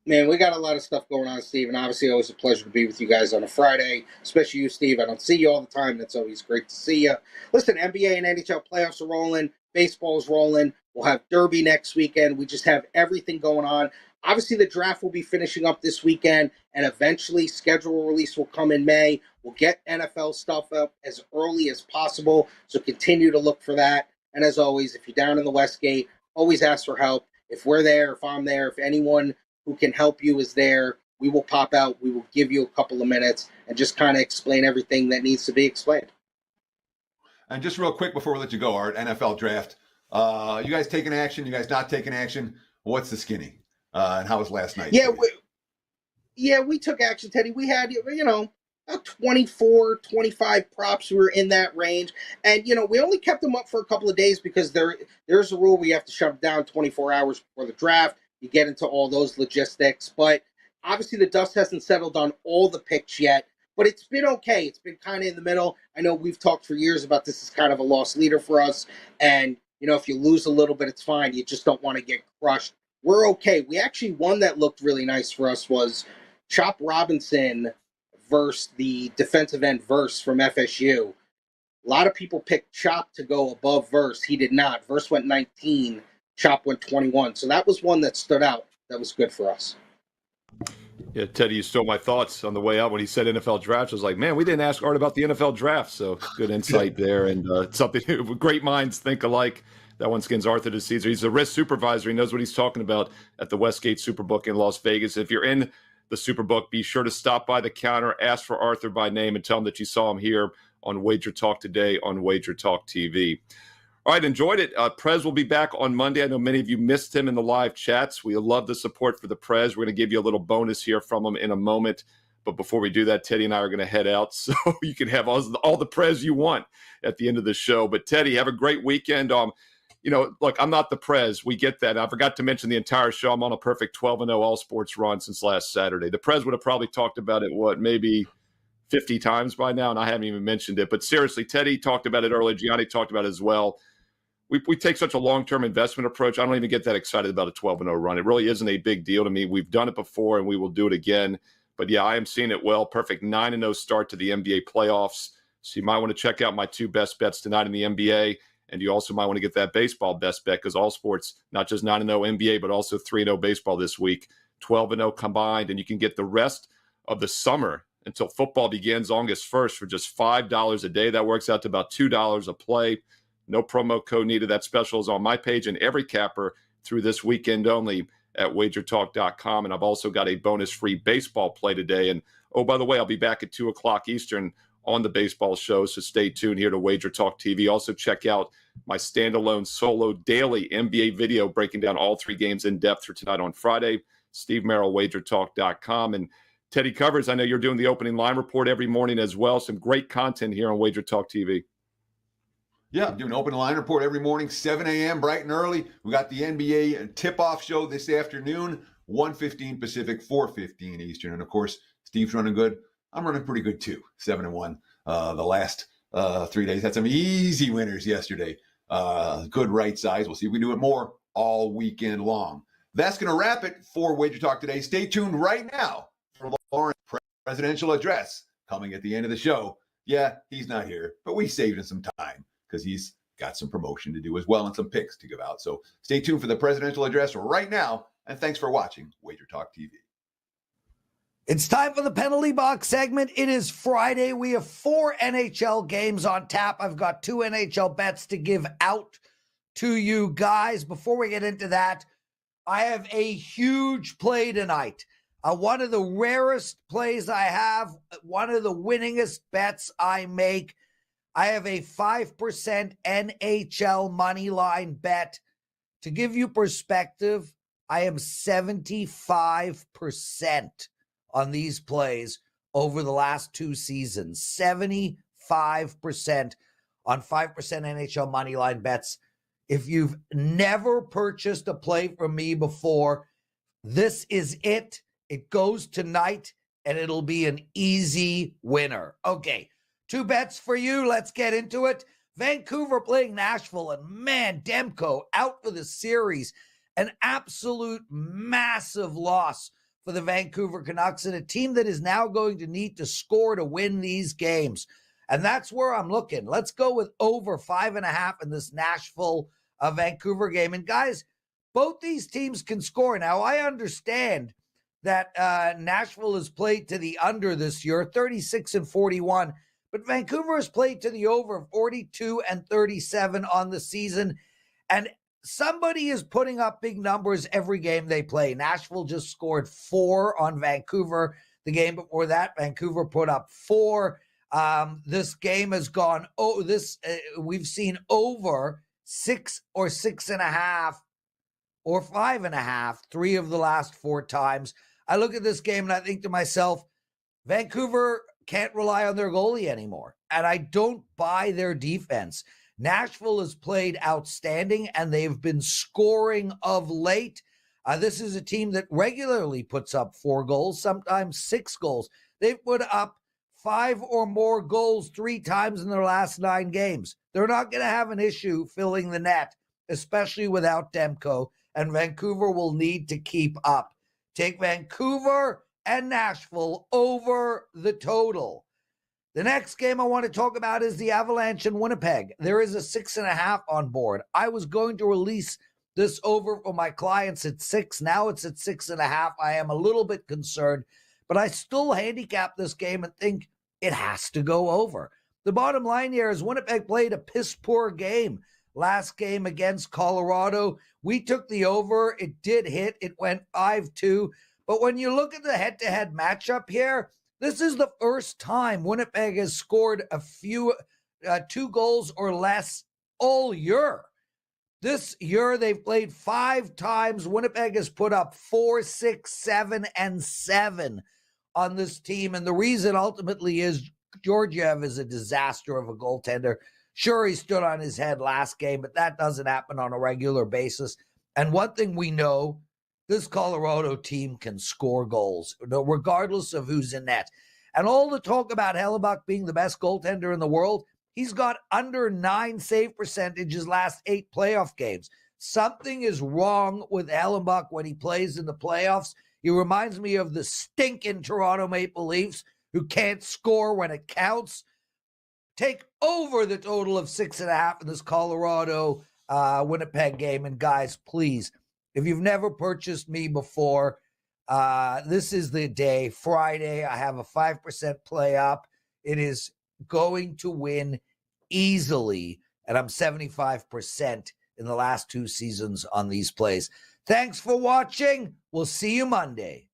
Man, we got a lot of stuff going on, Steve, and obviously always a pleasure to be with you guys on a Friday, especially you, Steve. I don't see you all the time. That's always great to see you. Listen, NBA and NHL playoffs are rolling. Baseball's rolling. We'll have Derby next weekend. We just have everything going on. Obviously, the draft will be finishing up this weekend, and eventually schedule release will come in May. We'll get NFL stuff up as early as possible, so continue to look for that. And as always, if you're down in the Westgate, always ask for help. If we're there, if I'm there, if anyone who can help you is there, we will pop out. We will give you a couple of minutes and just kind of explain everything that needs to be explained. And just real quick before we let you go, Art, NFL draft. You guys taking action? You guys not taking action? What's the skinny? And how was last night? We took action, Teddy. We had, about 24, 25 props. We were in that range. And, we only kept them up for a couple of days because there's a rule where you have to shut them down 24 hours before the draft. You get into all those logistics. But obviously the dust hasn't settled on all the picks yet. But it's been okay. It's been kind of in the middle. I know we've talked for years about this as kind of a lost leader for us. And, if you lose a little bit, it's fine. You just don't want to get crushed. We're okay. We actually, one that looked really nice for us was Chop Robinson versus the defensive end Verse from FSU. A lot of people picked Chop to go above Verse. He did not. Verse went 19. Chop went 21. So that was one that stood out. That was good for us. Yeah, Teddy, you stole my thoughts on the way out when he said NFL draft. I was like, man, we didn't ask Art about the NFL draft. So good insight there. And something great minds think alike. That one's against Arthur DeCesar. He's a risk supervisor. He knows what he's talking about at the Westgate Superbook in Las Vegas. If you're in the Superbook, be sure to stop by the counter, ask for Arthur by name, and tell him that you saw him here on Wager Talk Today on Wager Talk TV. All right, enjoyed it. Prez will be back on Monday. I know many of you missed him in the live chats. We love the support for the Prez. We're going to give you a little bonus here from him in a moment. But before we do that, Teddy and I are going to head out so you can have all the Prez you want at the end of the show. But Teddy, have a great weekend. Look, I'm not the Prez. We get that. I forgot to mention the entire show. I'm on a perfect 12-0 all sports run since last Saturday. The Prez would have probably talked about it, maybe 50 times by now, and I haven't even mentioned it. But seriously, Teddy talked about it earlier. Gianni talked about it as well. We take such a long-term investment approach. I don't even get that excited about a 12-0 run. It really isn't a big deal to me. We've done it before, and we will do it again. But, yeah, I am seeing it well. Perfect 9-0 start to the NBA playoffs. So you might want to check out my two best bets tonight in the NBA. And you also might want to get that baseball best bet because all sports, not just 9-0 NBA, but also 3-0 baseball this week, 12-0 combined. And you can get the rest of the summer until football begins August 1st for just $5 a day. That works out to about $2 a play. No promo code needed. That special is on my page and every capper through this weekend only at wagertalk.com. And I've also got a bonus-free baseball play today. And, oh, by the way, I'll be back at 2 o'clock Eastern on the baseball show, so stay tuned here to Wager Talk TV. Also check out my standalone solo daily NBA video breaking down all 3 games in depth for tonight on Friday. Steve Merrill, wagertalk.com. And Teddy Covers, I know you're doing the opening line report every morning as well. Some great content here on Wager Talk TV. Yeah, I'm doing an open line report every morning, 7 a.m., bright and early. We got the NBA tip-off show this afternoon, 1:15 Pacific, 4:15 Eastern. And, of course, Steve's running good. I'm running pretty good, too, 7-1. The last 3 days had some easy winners yesterday. Good right size. We'll see if we do it more all weekend long. That's going to wrap it for Wager Talk today. Stay tuned right now for Lauren's presidential address coming at the end of the show. Yeah, he's not here, but we saved him some time because he's got some promotion to do as well and some picks to give out. So stay tuned for the presidential address right now, and thanks for watching Wager Talk TV. It's time for the penalty box segment. It is Friday. We have 4 NHL games on tap. I've got 2 NHL bets to give out to you guys. Before we get into that, I have a huge play tonight. One of the rarest plays I have, one of the winningest bets I make. I have a 5% NHL money line bet. To give you perspective, I am 75% on these plays over the last 2 seasons. 75% on 5% NHL money line bets. If you've never purchased a play from me before, this is it. It goes tonight, and it'll be an easy winner. Okay, 2 bets for you. Let's get into it. Vancouver playing Nashville, and man, Demko out for the series. An absolute massive loss for the Vancouver Canucks, and a team that is now going to need to score to win these games. And that's where I'm looking. Let's go with over 5.5 in this Nashville-Vancouver game. And guys, both these teams can score. Now, I understand that Nashville has played to the under this year, 36-41, but Vancouver has played to the over, 42-37 on the season. And somebody is putting up big numbers every game they play. Nashville just scored 4 on Vancouver. The game before that, Vancouver put up 4. This game has gone, we've seen over 6 or 6.5 or 5.5, 3 of the last 4 times. I look at this game and I think to myself, Vancouver can't rely on their goalie anymore. And I don't buy their defense. Nashville has played outstanding, and they've been scoring of late. This is a team that regularly puts up 4 goals, sometimes 6 goals. They've put up 5 or more goals 3 times in their last 9 games. They're not going to have an issue filling the net, especially without Demko, and Vancouver will need to keep up. Take Vancouver and Nashville over the total. The next game I want to talk about is the Avalanche in Winnipeg. There is a 6.5 on board. I was going to release this over for my clients at 6. Now it's at 6.5. I am a little bit concerned, but I still handicap this game and think it has to go over. The bottom line here is Winnipeg played a piss-poor game last game against Colorado. We took the over. It did hit. It went 5-2. But when you look at the head-to-head matchup here, this is the first time Winnipeg has scored a few 2 goals or less all year. This year, they've played 5 times. Winnipeg has put up 4, 6, 7, and 7 on this team. And the reason ultimately is Georgiev is a disaster of a goaltender. Sure, he stood on his head last game, but that doesn't happen on a regular basis. And one thing we know, this Colorado team can score goals, regardless of who's in net. And all the talk about Hellebuck being the best goaltender in the world, he's got under 9 save percentage his last 8 playoff games. Something is wrong with Hellebuck when he plays in the playoffs. He reminds me of the stinking Toronto Maple Leafs who can't score when it counts. Take over the total of 6.5 in this Colorado Winnipeg game. And guys, please, if you've never purchased me before, this is the day. Friday, I have a 5% play up. It is going to win easily, and I'm 75% in the last 2 seasons on these plays. Thanks for watching. We'll see you Monday.